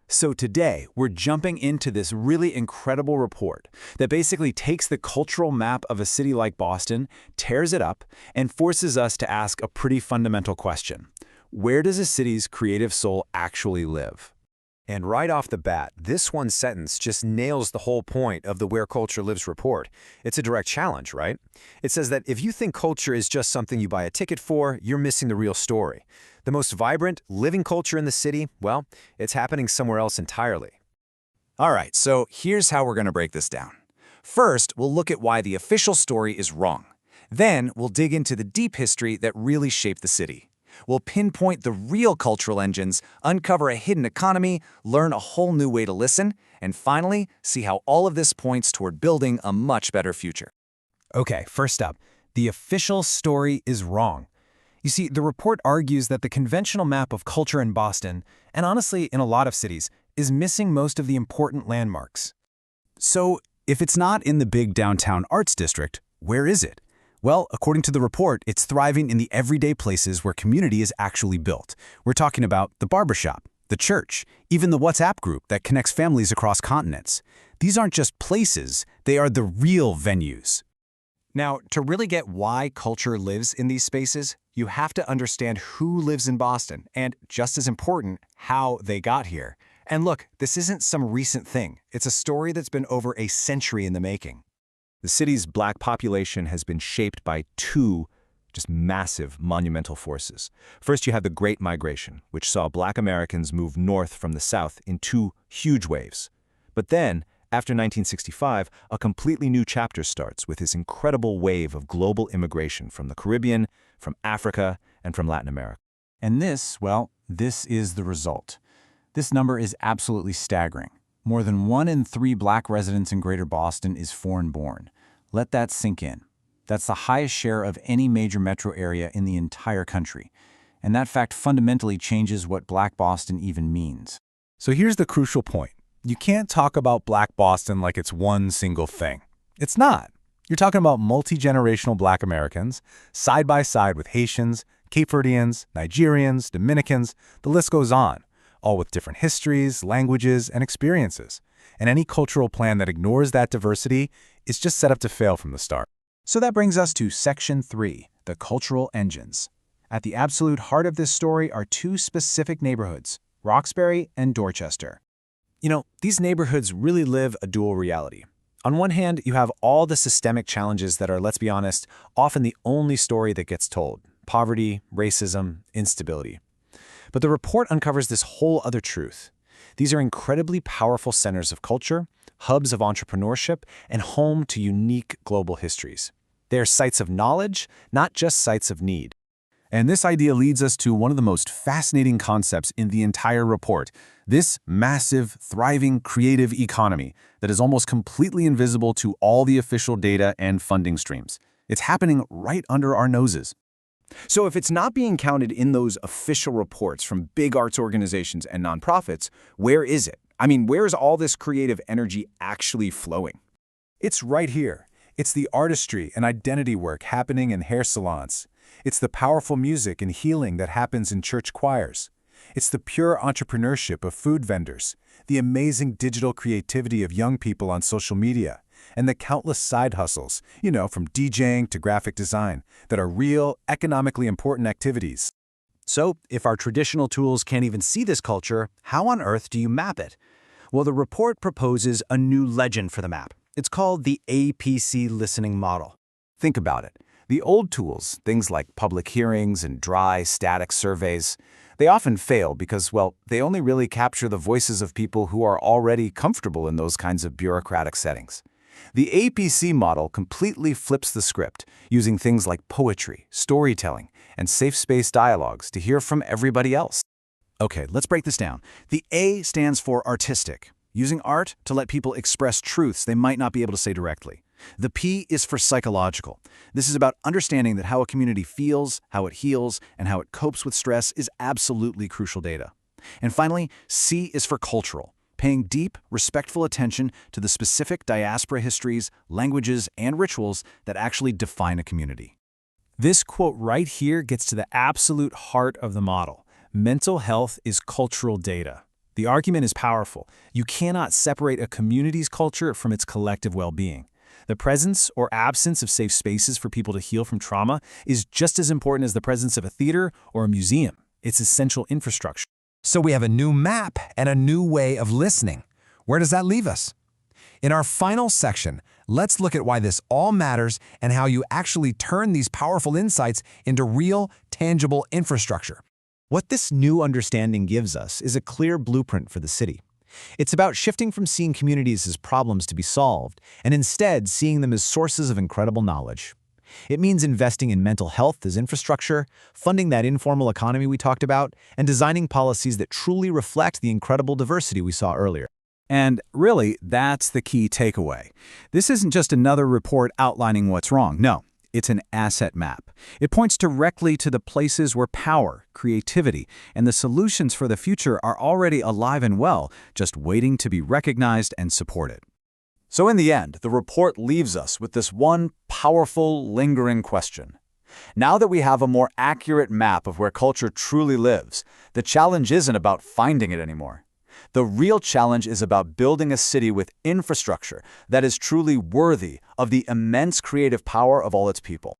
So today, we're jumping into this really incredible report that basically takes the cultural map of a city like Boston, tears it up, and forces us to ask a pretty fundamental question. Where does a city's creative soul actually live? And right off the bat, this one sentence just nails the whole point of the Where Culture Lives report. It's a direct challenge, right? It says that if you think culture is just something you buy a ticket for, you're missing the real story. The most vibrant, living culture in the city, well, it's happening somewhere else entirely. All right, so here's how we're going to break this down. First, we'll look at why the official story is wrong. Then, we'll dig into the deep history that really shaped the city. We'll pinpoint the real cultural engines, uncover a hidden economy, learn a whole new way to listen, and finally, see how all of this points toward building a much better future. Okay, first up, the official story is wrong. You see, the report argues that the conventional map of culture in Boston, and honestly in a lot of cities, is missing most of the important landmarks. So, if it's not in the big downtown arts district, where is it? Well, according to the report, it's thriving in the everyday places where community is actually built. We're talking about the barbershop, the church, even the WhatsApp group that connects families across continents. These aren't just places, they are the real venues. Now, to really get why culture lives in these spaces, you have to understand who lives in Boston, and just as important, how they got here. And look, this isn't some recent thing. It's a story that's been over a century in the making. The city's black population has been shaped by two just massive, monumental forces. First, you have the Great Migration, which saw black Americans move north from the south in two huge waves. But then, after 1965, a completely new chapter starts with this incredible wave of global immigration from the Caribbean, from Africa, and from Latin America. And this, well, this is the result. This number is absolutely staggering. More than 1 in 3 black residents in Greater Boston is foreign-born. Let that sink in. That's the highest share of any major metro area in the entire country. And that fact fundamentally changes what Black Boston even means. So here's the crucial point. You can't talk about Black Boston like it's one single thing. It's not. You're talking about multi-generational Black Americans, side by side with Haitians, Cape Verdeans, Nigerians, Dominicans, the list goes on, all with different histories, languages, and experiences. And any cultural plan that ignores that diversity is just set up to fail from the start. So that brings us to Section 3, the cultural engines. At the absolute heart of this story are 2 specific neighborhoods, Roxbury and Dorchester. You know, these neighborhoods really live a dual reality. On one hand, you have all the systemic challenges that are, let's be honest, often the only story that gets told: poverty, racism, instability. But the report uncovers this whole other truth. These are incredibly powerful centers of culture, hubs of entrepreneurship, and home to unique global histories. They are sites of knowledge, not just sites of need. And this idea leads us to one of the most fascinating concepts in the entire report, this massive, thriving, creative economy that is almost completely invisible to all the official data and funding streams. It's happening right under our noses. So if it's not being counted in those official reports from big arts organizations and nonprofits, where is it? I mean, where's all this creative energy actually flowing? It's right here. It's the artistry and identity work happening in hair salons. It's the powerful music and healing that happens in church choirs. It's the pure entrepreneurship of food vendors, the amazing digital creativity of young people on social media, and the countless side hustles, from DJing to graphic design, that are real, economically important activities. So, if our traditional tools can't even see this culture, how on earth do you map it? Well, the report proposes a new legend for the map. It's called the APC listening model. Think about it. The old tools, things like public hearings and dry, static surveys, they often fail because, well, they only really capture the voices of people who are already comfortable in those kinds of bureaucratic settings. The APC model completely flips the script, using things like poetry, storytelling, and safe space dialogues to hear from everybody else. Okay, let's break this down. The A stands for artistic, using art to let people express truths they might not be able to say directly. The P is for psychological. This is about understanding that how a community feels, how it heals, and how it copes with stress is absolutely crucial data. And finally, C is for cultural, paying deep, respectful attention to the specific diaspora histories, languages, and rituals that actually define a community. This quote right here gets to the absolute heart of the model. Mental health is cultural data. The argument is powerful. You cannot separate a community's culture from its collective well-being. The presence or absence of safe spaces for people to heal from trauma is just as important as the presence of a theater or a museum. It's essential infrastructure. So we have a new map and a new way of listening. Where does that leave us? In our final section, let's look at why this all matters and how you actually turn these powerful insights into real, tangible infrastructure. What this new understanding gives us is a clear blueprint for the city. It's about shifting from seeing communities as problems to be solved, and instead seeing them as sources of incredible knowledge. It means investing in mental health as infrastructure, funding that informal economy we talked about, and designing policies that truly reflect the incredible diversity we saw earlier. And really, that's the key takeaway. This isn't just another report outlining what's wrong. No, it's an asset map. It points directly to the places where power, creativity, and the solutions for the future are already alive and well, just waiting to be recognized and supported. So in the end, the report leaves us with this one powerful, lingering question. Now that we have a more accurate map of where culture truly lives, the challenge isn't about finding it anymore. The real challenge is about building a city with infrastructure that is truly worthy of the immense creative power of all its people.